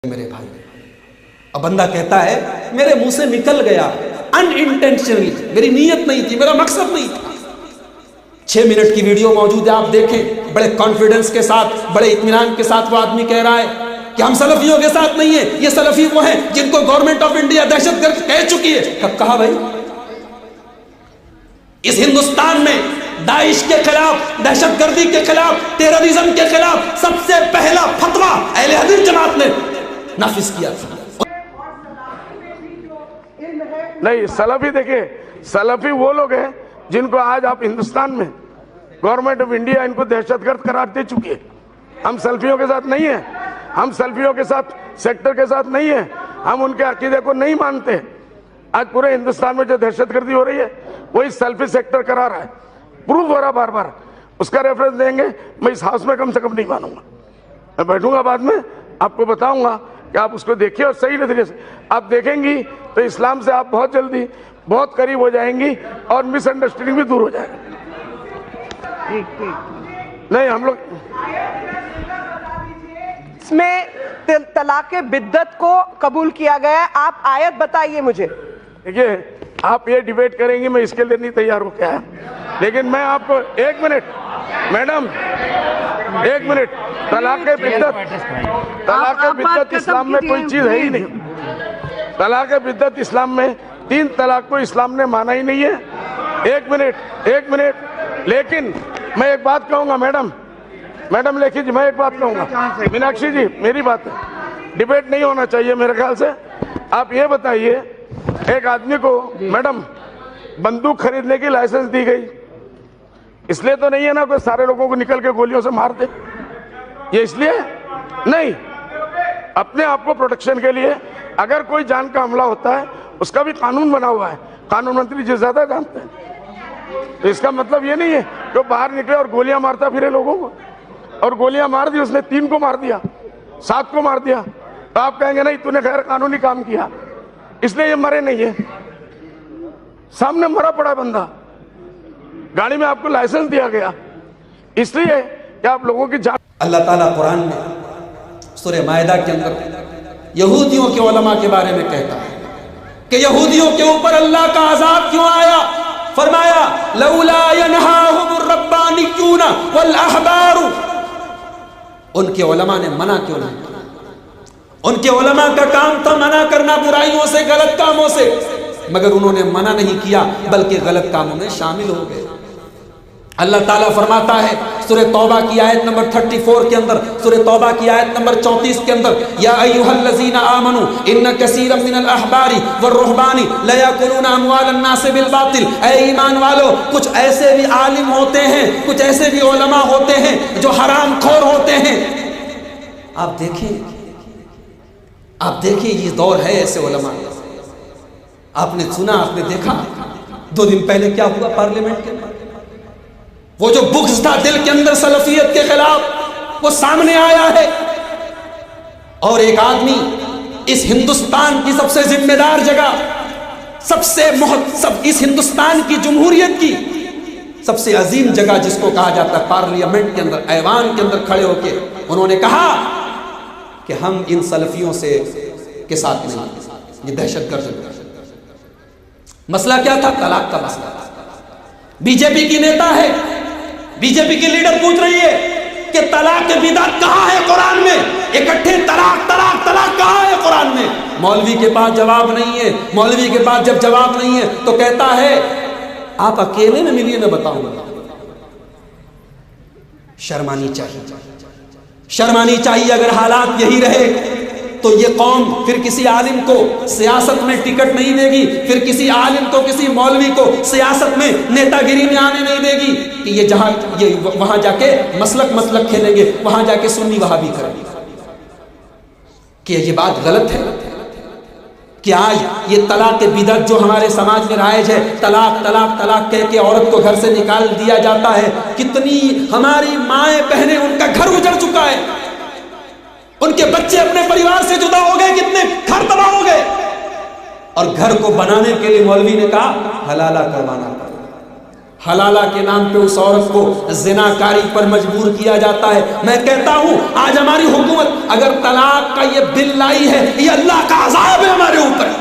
میرے بھائی، اب بندہ کہتا ہے میرے منہ سے نکل گیا ان انٹینشنلی، میری نیت نہیں تھی، میرا مقصد نہیں تھا۔ 6 منٹ کی ویڈیو موجود ہے، آپ دیکھیں، بڑے کانفیڈنس کے ساتھ، بڑے اطمینان کے ساتھ وہ آدمی کہہ رہا ہے کہ ہم سلفیوں کے ساتھ نہیں ہیں، یہ سلفی وہ ہیں جن کو گورنمنٹ آف انڈیا دہشت گرد کہہ چکی ہے۔ کب کہا بھائی؟ اس ہندوستان میں داعش کے خلاف، دہشت گردی کے خلاف، ٹیررزم کے خلاف سب سے پہلا فتویٰ اہل حدیث جماعت نے نافذ کیا تھا۔ نہیں، سلفی دیکھیں، سلفی وہ لوگ ہیں جن کو آج آپ ہندوستان میں گورنمنٹ آف انڈیا ان کو دہشت گرد قرار دے چکی ہے۔ ہم سلفیوں کے ساتھ نہیں ہیں، ہم سلفیوں کے ساتھ سیکٹر کے ساتھ نہیں ہیں، ہم ان کے عقیدے کو نہیں مانتے۔ آج پورے ہندوستان میں جو دہشت گردی ہو رہی ہے وہی سلفی سیکٹر کرا رہا ہے، پروف ہو رہا بار بار، اس کا ریفرنس دیں گے، میں اس ہاؤس میں کم سے کم نہیں مانوں گا، میں بیٹھوں گا بعد میں آپ کو بتاؤں گا کہ آپ اس کو دیکھیں اور صحیح نظریے سے آپ دیکھیں گی تو اسلام سے آپ بہت جلدی بہت قریب ہو جائیں گی اور مس انڈرسٹینڈنگ بھی دور ہو جائے گی۔ نہیں، ہم لوگ اس میں طلاق بدعت کو قبول کیا گیا ہے، آپ آیت بتائیے مجھے۔ دیکھیے، آپ یہ ڈیبیٹ کریں گی، میں اس کے لیے نہیں تیار ہو کے آیا، لیکن میں آپ کو ایک منٹ میڈم، ایک منٹ، طلاق بدعت اسلام میں کوئی چیز ہے ہی نہیں۔ طلاق بدعت اسلام میں 3 طلاق کو اسلام نے مانا ہی نہیں ہے۔ ایک منٹ، لیکن میں ایک بات کہوں گا میڈم لیکھیں جی، میں ایک بات کہوں گا، میناکشی جی میری بات ہے، ڈیبیٹ نہیں ہونا چاہیے میرے خیال سے۔ آپ یہ بتائیے، ایک آدمی کو میڈم بندوق خریدنے کی لائسنس دی گئی، اس لیے تو نہیں ہے نا کہ سارے لوگوں کو نکل کے گولیوں سے مار دے، یہ اس لیے نہیں، اپنے آپ کو پروٹیکشن کے لیے۔ اگر کوئی جان کا حملہ ہوتا ہے اس کا بھی قانون بنا ہوا ہے، قانون منتری جی زیادہ جانتے ہیں، تو اس کا مطلب یہ نہیں ہے کہ وہ باہر نکلے اور گولیاں مارتا پھرے لوگوں کو، اور گولیاں مار دی، اس نے 3 کو مار دیا، 7 کو مار دیا، تو آپ کہیں گے نہیں تو نے غیر قانونی کام کیا، اس لیے یہ مرے نہیں ہے۔ سامنے مرا پڑا بندہ، گاڑی میں آپ کو لائسنس دیا گیا، اس لیے کہ آپ لوگوں کی جان۔ اللہ تعالیٰ قرآن میں سورہ مائدہ کے اندر یہودیوں کے علماء کے بارے میں کہتا ہے کہ یہودیوں کے اوپر اللہ کا عذاب کیوں آیا؟ فرمایا لولا ينهاهم الربانيون والاحبار، ان کے علماء نے منع کیوں نہیں کیا؟ ان کے علماء کا کام تھا منع کرنا برائیوں سے، غلط کاموں سے، مگر انہوں نے منع نہیں کیا بلکہ غلط کاموں میں شامل ہو گئے۔ اللہ تعالیٰ فرماتا ہے سورہ توبہ کی آیت نمبر 34 کے اندر، سورہ توبہ کی آیت نمبر 34 کے اندر، یا ایھا الذین آمنوا ان کثیرا من الاحبار والرہبان لیاکلون اموال الناس بالباطل، اے ایمان والو، کچھ ایسے بھی عالم ہوتے ہیں، کچھ ایسے بھی علماء ہوتے ہیں جو حرام خور ہوتے ہیں۔ آپ دیکھیں یہ دور ہے ایسے علماء۔ آپ نے سنا، آپ نے دیکھا 2 دن پہلے کیا ہوا پارلیمنٹ کے اندر، وہ جو بغض تھا دل کے اندر سلفیت کے خلاف وہ سامنے آیا ہے، اور ایک آدمی اس ہندوستان کی سب سے ذمہ دار جگہ، اس ہندوستان کی جمہوریت کی سب سے عظیم جگہ جس کو کہا جاتا ہے پارلیمنٹ کے اندر، ایوان کے اندر کھڑے ہو کے انہوں نے کہا کہ ہم ان سلفیوں کے ساتھ نہیں، یہ دہشت گرد۔ مسئلہ کیا تھا؟ طلاق کا مسئلہ تھا۔ بی جے پی کی نیتا ہے، بی جے پی کی لیڈر پوچھ رہی ہے کہ طلاق بدعت کہاں ہے قرآن میں؟ اکٹھے طلاق کہاں ہے قرآن میں؟ مولوی کے پاس جواب نہیں ہے۔ مولوی کے پاس جب جواب نہیں ہے تو کہتا ہے آپ اکیلے میں ملیے، میں بتاؤں گا۔ شرمانی چاہیے اگر حالات یہی رہے تو یہ قوم پھر کسی عالم کو سیاست میں ٹکٹ نہیں دے گی، پھر کسی عالم کو، کسی مولوی کو سیاست میں، نیتا گیری میں آنے نہیں دے گی کہ یہ وہاں جا کے مسلک کھیلیں گے، وہاں جا کے سنی وہابی کریں گے۔ کہ یہ بات غلط ہے کہ آج یہ طلاق بدعت جو ہمارے سماج میں رائج ہے، طلاق کہہ کے عورت کو گھر سے نکال دیا جاتا ہے۔ کتنی ہماری مائیں بہنیں، ان کا گھر اجڑ چکا ہے، ان کے بچے اپنے پریوار سے جدا ہو گئے، کتنے گھر تباہ ہو گئے، اور گھر کو بنانے کے لیے مولوی نے کہا حلالہ کروانا پڑے، حلالہ کے نام پہ اس عورت کو زناکاری پر مجبور کیا جاتا ہے. میں کہتا ہوں آج ہماری حکومت اگر طلاق کا یہ بل لائی ہے یہ اللہ کا عذاب ہے ہمارے اوپر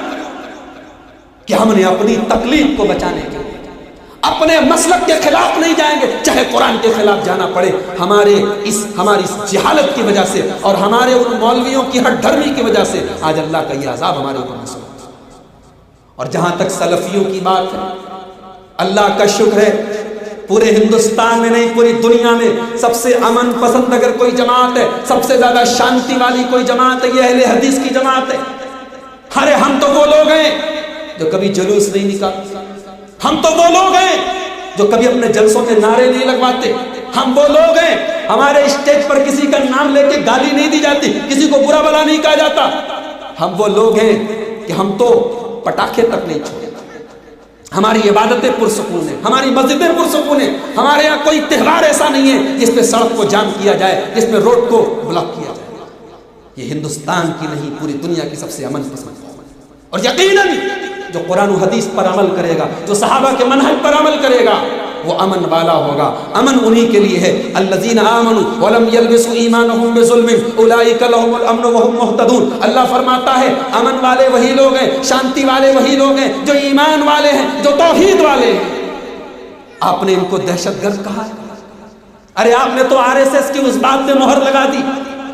کہ ہم نے اپنی تکلیف کو بچانے کے لیے اپنے مسلک کے خلاف نہیں جائیں گے, چاہے قرآن کے خلاف جانا پڑے. ہماری اس جہالت کی وجہ سے اور ہمارے ان مولویوں کی ہٹ دھرمی کی وجہ سے آج اللہ کا یہ عذاب ہمارے اوپر مسلط ہے. اور جہاں تک سلفیوں کی بات ہے, اللہ کا شکر ہے پورے ہندوستان میں نہیں پوری دنیا میں سب سے امن پسند اگر کوئی جماعت ہے, سب سے زیادہ شانتی والی کوئی جماعت ہے, یہ اہل حدیث کی جماعت ہے. ارے ہم تو وہ لوگ ہیں جو کبھی جلوس نہیں نکالتے, ہم تو وہ لوگ ہیں جو کبھی اپنے جلسوں میں نعرے نہیں لگواتے, ہم وہ لوگ ہیں ہمارے اسٹیج پر کسی کا نام لے کے گالی نہیں دی جاتی, کسی کو برا بھلا نہیں کہا جاتا. ہم وہ لوگ ہیں کہ ہم تو پٹاخے تک نہیں چھوڑتے, ہماری عبادتیں پرسکون ہیں, ہماری مسجدیں پرسکون ہیں. ہمارے یہاں کوئی تہوار ایسا نہیں ہے جس پہ سڑک کو جام کیا جائے, جس پہ روڈ کو بلاک کیا جائے. یہ ہندوستان کی نہیں پوری دنیا کی سب سے امن پسند قوم ہے. اور یقیناً جو قرآن و حدیث پر عمل کرے گا, جو صحابہ کے منہج پر عمل کرے گا, وہ امن والا ہوگا. امن انہی کے لیے ہے الذین آمنوا ولم یلبسوا ایمانہم بظلم اولئک لہم الامن وہم مہتدون. اللہ فرماتا ہے امن والے وہی لوگ ہیں, شانتی والے وہی لوگ ہیں جو ایمان والے ہیں, جو توحید والے ہیں. آپ نے ان کو دہشت گرد کہا ہے. ارے آپ نے تو آر ایس ایس کی اس بات پہ مہر لگا دی.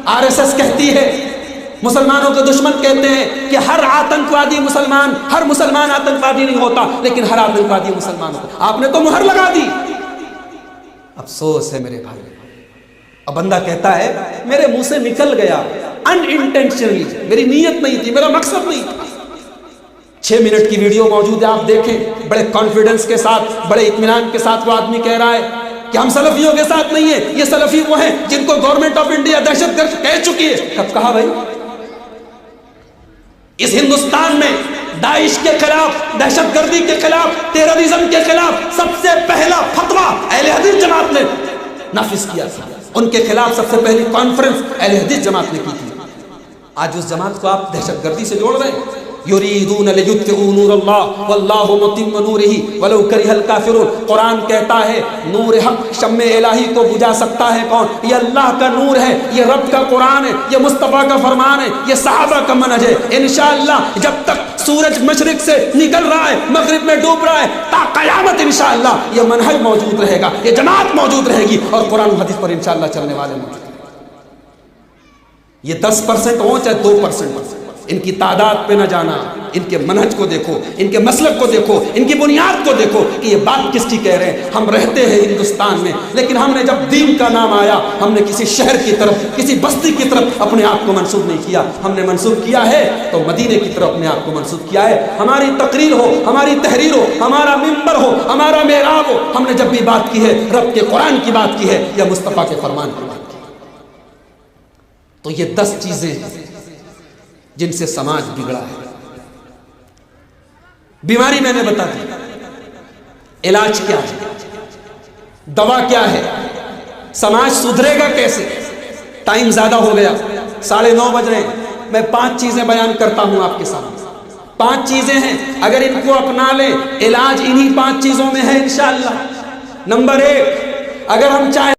آر ایس ایس کہتی ہے, مسلمانوں کے دشمن کہتے ہیں کہ ہر آتنکوادی مسلمان, ہر مسلمان آتنکوادی نہیں ہوتا, لیکن ہر آتنکوادی مسلمان ہوتا. آپ نے تو مہر لگا دی. افسوس ہے میرے بھائی. اب بندہ کہتا ہے میرے منہ سے نکل گیا ان انٹینشنلی, میری نیت نہیں تھی, میرا مقصد نہیں تھا. 6 منٹ کی ویڈیو موجود ہے, آپ دیکھیں. بڑے کانفیڈنس کے ساتھ, بڑے اطمینان کے ساتھ وہ آدمی کہہ رہا ہے کہ ہم سلفیوں کے ساتھ نہیں ہیں, یہ سلفی وہ ہیں جن کو گورنمنٹ آف انڈیا دہشت گرد کہہ چکی ہے. کب کہا بھائی؟ اس ہندوستان میں داعش کے خلاف, دہشت گردی کے خلاف, ٹیررزم کے خلاف سب سے پہلا فتویٰ اہل حدیث جماعت نے نافذ کیا تھا. ان کے خلاف سب سے پہلی کانفرنس اہل حدیث جماعت نے کی تھی. آج اس جماعت کو آپ دہشت گردی سے جوڑ رہے ہیں. یریدون لیطفئوا نور اللہ واللہ متم نورہ ولو کرہ الکافرون. قرآن کہتا ہے نور حق, شمع الہی کو بجھا سکتا ہے کون؟ یہ اللہ کا نور ہے, یہ رب کا قرآن ہے, یہ مصطفیٰ کا فرمان ہے, یہ صحابہ کا منہج ہے. انشاءاللہ جب تک سورج مشرق سے نکل رہا ہے مغرب میں ڈوب رہا ہے تا قیامت انشاءاللہ یہ منہج موجود رہے گا, یہ جماعت موجود رہے گی اور قرآن و حدیث پر انشاءاللہ چلنے والے موجود ہیں. یہ 10% ہو چاہے 2%, ان کی تعداد پہ نہ جانا, ان کے منہج کو دیکھو, ان کے مسلک کو دیکھو, ان کی بنیاد کو دیکھو کہ یہ بات کس کی کہہ رہے ہیں. ہم رہتے ہیں ہندوستان میں, لیکن ہم نے جب دین کا نام آیا ہم نے کسی شہر کی طرف, کسی بستی کی طرف اپنے آپ کو منسوب نہیں کیا. ہم نے منسوب کیا ہے تو مدینے کی طرف اپنے آپ کو منسوب کیا ہے. ہماری تقریر ہو, ہماری تحریر ہو, ہمارا منبر ہو, ہمارا محراب ہو, ہم نے جب بھی بات کی ہے رب کے قرآن کی بات کی ہے یا مصطفیٰ کے فرمان کی بات کی. تو یہ 10 چیزیں جن سے سماج بگڑا ہے. بیماری میں نے بتا دی, علاج کیا ہے, دوا کیا ہے, سماج سدھرے گا کیسے. ٹائم زیادہ ہو گیا, 9:30 بج رہے ہیں. میں 5 چیزیں بیان کرتا ہوں آپ کے سامنے. 5 چیزیں ہیں, اگر ان کو اپنا لیں علاج انہی 5 چیزوں میں ہے انشاءاللہ. نمبر 1, اگر ہم چاہیں